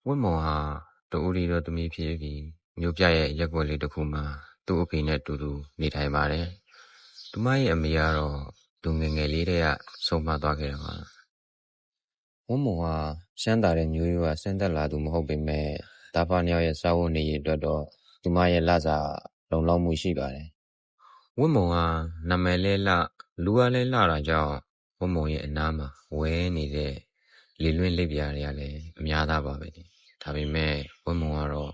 ဝတ်မော်ဟာတူဦးရီတော်သမီးဖြစ်ပြီးမြို့ပြရဲ့ရက်ွက်လေးတစ်ခုမှာသူ့အဖေနဲ့တူတူနေထိုင်ပါတယ်။သူမရဲ့အမေကတော့သူငယ်ငယ်လေးတည်းကဆုံးမသွားခဲ့တာပါ။ဝတ်မော်ဟာရှမ်းသာတဲ့မျိုးရိုးကဆင်းသက်လာသူမဟုတ်ပေမဲ့သားဖားနှစ်ယောက်ရဲ့စားဝတ်နေရေးအတွက်တော့သူမရဲ့လစာလုံလောက်မှုရှိပါတယ်။ဝတ်မော်ဟာနာမည်လဲလှလူကလဲလှတာကြောင့်ဝတ်မော်ရဲ့အနားမှာဝဲနေတဲ့လေလွင့်လက်ပြားတွေကလည်းအများသားပါပဲ။ဒါပေမဲ့ဝတ်မော်ကတော့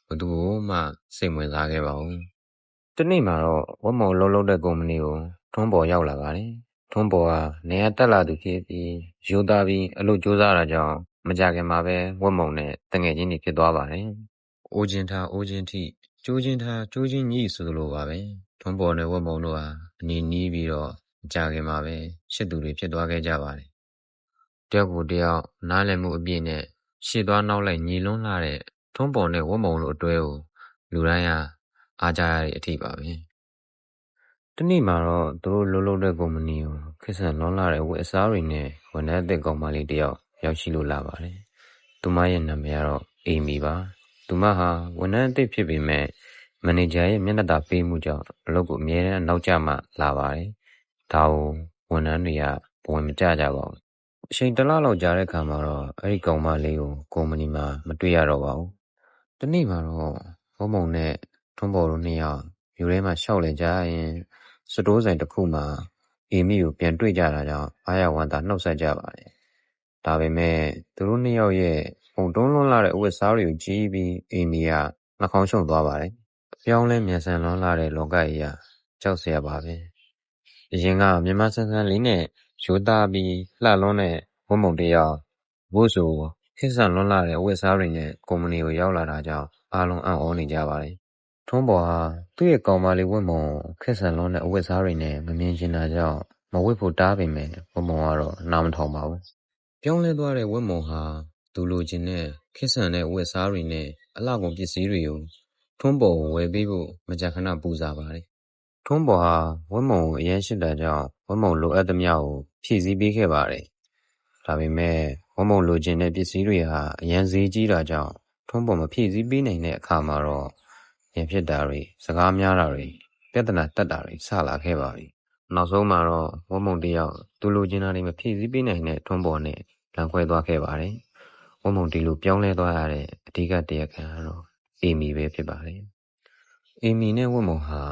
ဘသူ့ကိုမှစိတ်ဝင်စားခဲ့ပါဘူး။တနေ့မှာတော့ဝတ်မော်လှုပ်တဲ့ကုမ္ပဏီကိုထွန်းပေါ်ရောက်လာပါတယ်။ထွန်းပေါ်ကနေရာတက်လာသူဖြစ်ပြီးရိုးသားပြီးအလုပ်ကြိုးစားတာကြောင့်မကြခင်မှာပဲဝတ်မော်နဲ့တငယ်ချင်းတွေဖြစ်သွားပါတယ်။အိုးချင်းထားအိုးချင်းထိကျိုးချင်းထားကျိုးချင်းညီဆိုလိုပါပဲ။ထွန်းပေါ်နဲ့ဝတ်မော်တို့ဟာအနေနီးပြီးတော့မကြခင်မှာပဲရှစ်သူတွေဖြစ်သွားခဲ့ကြပါတယ်။တယောက်ကိုတယောက်နားလည်မှုအပြည့်နဲ့ရှေ့သွားနောက်လိုက်ညီလွန်းလာတဲ့ထွန်းပေါ်နဲ့ဝတ်မော်တို့အတွဲကိုလူတိုင်းကအားကြရတဲ့အထိပါပဲ။တနေ့မှာတော့သူတို့လှုပ်တဲ့ကုမ္ပဏီကိုခေတ်ဆန်လွန်းလာတဲ့ဝတ်အစားတွေနဲ့ဝန်ထမ်းအသစ်ကောင်မလေးတယောက်ရောက်ရှိလို့လာပါတယ်။သူမရဲ့နာမည်ကတော့အေမီပါ။သူမဟာဝန်ထမ်းအသစ်ဖြစ်ပေမဲ့မန်နေဂျာရဲ့မျက်နှာသာပေးမှုကြောင့်အလုပ်ကိုအမြဲတမ်းနောက်ကျမှလာပါတယ်။ဒါကိုဝန်ထမ်းတွေကဘဝင်မကျကြပါဘူး။အချိန်တစ်လလောက်ကြာတဲ့အခါမှာတော့အဲ့ဒီကောင်မလေးကိုကုမ္ပဏီမှာမတွေ့ရတော့ပါဘူး။တနေ့မှာတော့ဝတ်မော်နဲ့ထွန်းပေါ်တို့နှစ်ယောက်မြို့ထဲမှာရှောက်လည်ကြရင်စတိုးဆိုင်တစ်ခုမှာအေမီကိုပြန်တွေ့ကြတာကြောင့်အားရဝမ်းသာနှုတ်ဆက်ကြပါတယ်။ဒါပေမဲ့သူတို့နှစ်ယောက်ရဲ့ပုံတွန်းလွန်းလာတဲ့အဝတ်စားတွေကိုကြည့်ပြီးအေမီကနှာခေါင်းရှုံသွားပါတယ်။အပြောင်းလဲမြန်ဆန်လွန်းလာတဲ့လောကကြီးကကြောက်စရာပါပဲ။အရင်ကမြန်မာဆန်ဆန်လေးနဲ့ရိုးသားပြီးလှလွန်းတဲ့ဝတ်မုံတစ်ယောက်ဘို့ဆိုခေတ်ဆန်လွန်းလာတဲ့အဝတ်စားတွေနဲ့ကုမ္ပဏီကိုရောက်လာတာကြောင့်အားလုံးအံ့ဩနေကြပါတယ်။ထွန်းပေါ်ဟာသူ့ရဲ့ကောင်မလေးဝတ်မုံခေတ်ဆန်လွန်းတဲ့အဝတ်စားတွေနဲ့မမြင်ချင်တာကြောင့်မဝတ်ဖို့တားပေမဲ့ဝတ်မုံကတော့နားမထောင်ပါဘူး။ပြောင်းလဲသွားတဲ့ဝတ်မုံဟာသူလိုချင်တဲ့ခေတ်ဆန်တဲ့အဝတ်စားတွေနဲ့အလှကုန်ပစ္စည်းတွေကိုထွန်းပေါ်ကိုဝယ်ပေးဖို့မကြာခဏပူစားပါတယ်။ထွန်းပေါ်ဟာဝတ်မုံကိုအရင်ရှိတာကြောင့်ဝတ်မုံလိုအပ်သမျှကိုဖြည့်ဆည်းပေးခဲ့ပါတယ်။ဒါပေမဲ့ဝတ်မုံလိုချင်တဲ့ပစ္စည်းတွေဟာအရန်ဈေးကြီးတာကြောင့်ထွန်းပေါ်မဖြည့်ဆည်းပေးနိုင်တဲ့အခါမှာတော့ရင်ဖြစ်တာတွေစကားများတာတွေပြဿနာတက်တာတွေစလာခဲ့ပါပြီ။နောက်ဆုံးမှာတော့ဝတ်မုံတယောက်သူလိုချင်တာတွေမဖြည့်ဆည်းပေးနိုင်တဲ့ထွန်းပေါ်နဲ့လမ်းခွဲသွားခဲ့ပါတယ်။ဝတ်မုံဒီလိုပြောင်းလဲသွားရတဲ့အဓိကတရားခံကတော့အေမီပဲဖြစ်ပါတယ်။အေမီနဲ့ဝတ်မုံဟာ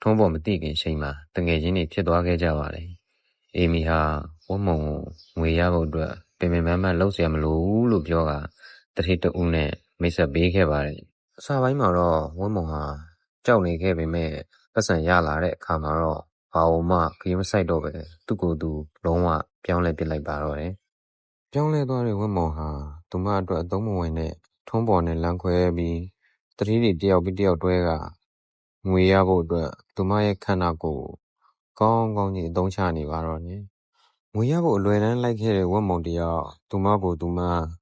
ထွန်းပေါ်မသိခင်ချိန်မှာတငယ်ချင်းတွေဖြစ်သွားခဲ့ကြပါတယ်။အေမီဟာဝတ်မုံကိုငွေရဖို့အတွက်ပင်ပင်ပန်းပန်းလှုပ်เสียမလို့လို့ပြောကတတိတဦးနဲ့မိတ်ဆက်ပေးခဲ့ပါတယ်။အစပိုင်းမှာတော့ဝတ်မုံဟာကြောက်နေခဲ့ပေမဲ့ပတ်စံရလာတဲ့အခါမှာတော့ဘာလို့မှခရီးမဆိုင်တော့ပဲသူ့ကိုယ်သူလုံးဝပြောင်းလဲပစ်လိုက်ပါတော့တယ်။ပြောင်းလဲသွားတဲ့ဝတ်မုံဟာသူမအတွက်အသုံးမဝင်တဲ့ထွန်းပေါ်နဲ့လမ်းခွဲပြီးတတိတွေတယောက်ပြီးတယောက်တွဲကငွေရဖို့အတွက်သူမရဲ့ခန္ဓာကိုယ်ကောင်းကောင်းကြီးအသုံးချနေပါတော့တယ်။ငွေရဖို့အလွယ်တန်းလိုက်ခဲ့တဲ့ဝတ်မုံတယောက်သူမကိုသူမ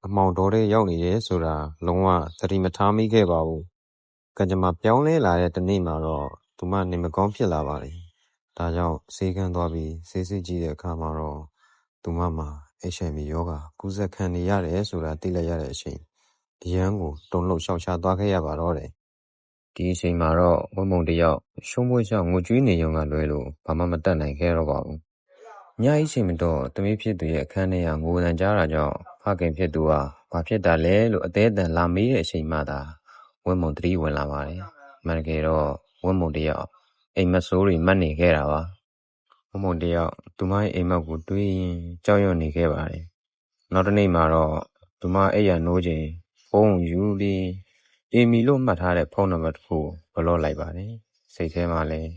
အမှောင်တော်ထဲရောက်နေတယ်ဆိုတာလုံးဝသတိမထားမိခဲ့ပါဘူး။ကံကြမ္မာပြောင်းလဲလာတဲ့တနေ့မှာတော့သူမနေမကောင်းဖြစ်လာပါတယ်။ဒါကြောင့်ဆေးခန်းသွားပြီးဆေးစစ်ကြည့်တဲ့အခါမှာတော့သူမမှာ HIV ရောဂါကူးစက်ခံနေရတယ်ဆိုတာသိလိုက်ရတဲ့အချိန်အရန်ကိုတုန်လှုပ်ရှောက်ရှားသွားခဲ့ရပါတော့တယ်။ဒီအချိန်မှာတော့ဝတ်မုံတယောက်ရှုံးပွဲချငိုကြွေးနေရုံကလွဲလို့ဘာမှမတတ်နိုင်ခဲ့တော့ပါဘူး။ညအချိန်မတော့သမီးဖြစ်သူရဲ့အခန်းထဲကငိုသံကြားတာကြောင့်ဖခင်ဖြစ်သူကဘာဖြစ်တာလဲလို့အသေးအတန်လာမေးတဲ့အချိန်မှသာဝတ်မုံသတိဝင်လာပါတယ်။မှန်တကယ်တော့ဝတ်မုံတယောက်အိမ်မက်ဆိုးတွေမှတ်နေခဲ့တာပါ။ဝတ်မုံတယောက်သူမရဲ့အိမ်မက်ကိုတွေးရင်ကြောက်ရွံ့နေခဲ့ပါတယ်။နောက်တစ်နေ့မှာတော့သူမအိပ်ရနိုးချိန်ဖုန်းယူပြီးအေမီလို့မှတ်ထားတဲ့ဖုန်းနံပါတ်တစ်ခုဘလော့လိုက်ပါတယ်။စိတ်ထဲမှာလည်း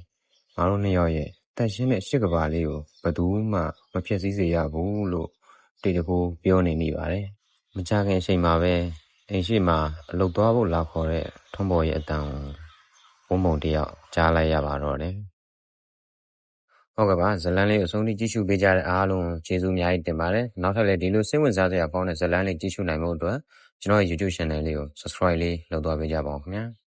ငါတို့နှစ်ယောက်ရဲ့တန်ရှင်းတဲ့ရှစ်ကဘာလေးကိုဘယ်သူမှမဖြစ်စည်းစေရဘူးလို့တိတ်တကူပြောနေမိပါတယ်။မကြခင်အချိန်မှာပဲအိမ်ရှိမှာအလုပ်သွားဖို့လာခေါ်တဲ့ထွန်းပေါ်ရဲ့အတန်ဝတ်မုံတယောက်ကြားလိုက်ရပါတော့တယ်။ဟုတ်ကဲ့ပါဇလန်းလေးအဆုံးထိကြည့်ရှုပေးကြတဲ့အားလုံးကျေးဇူးအများကြီးတင်ပါတယ်။နောက်ထပ်လည်းဒီလိုစိတ်ဝင်စားစရာပေါင်းတဲ့ဇလန်းလေးကြည့်ရှုနိုင်ဖို့အတွက်ကျွန်တော်ရဲ့ YouTube channel လေးကို subscribe လေးလုပ်သွားပေးကြပါဦးခင်ဗျာ။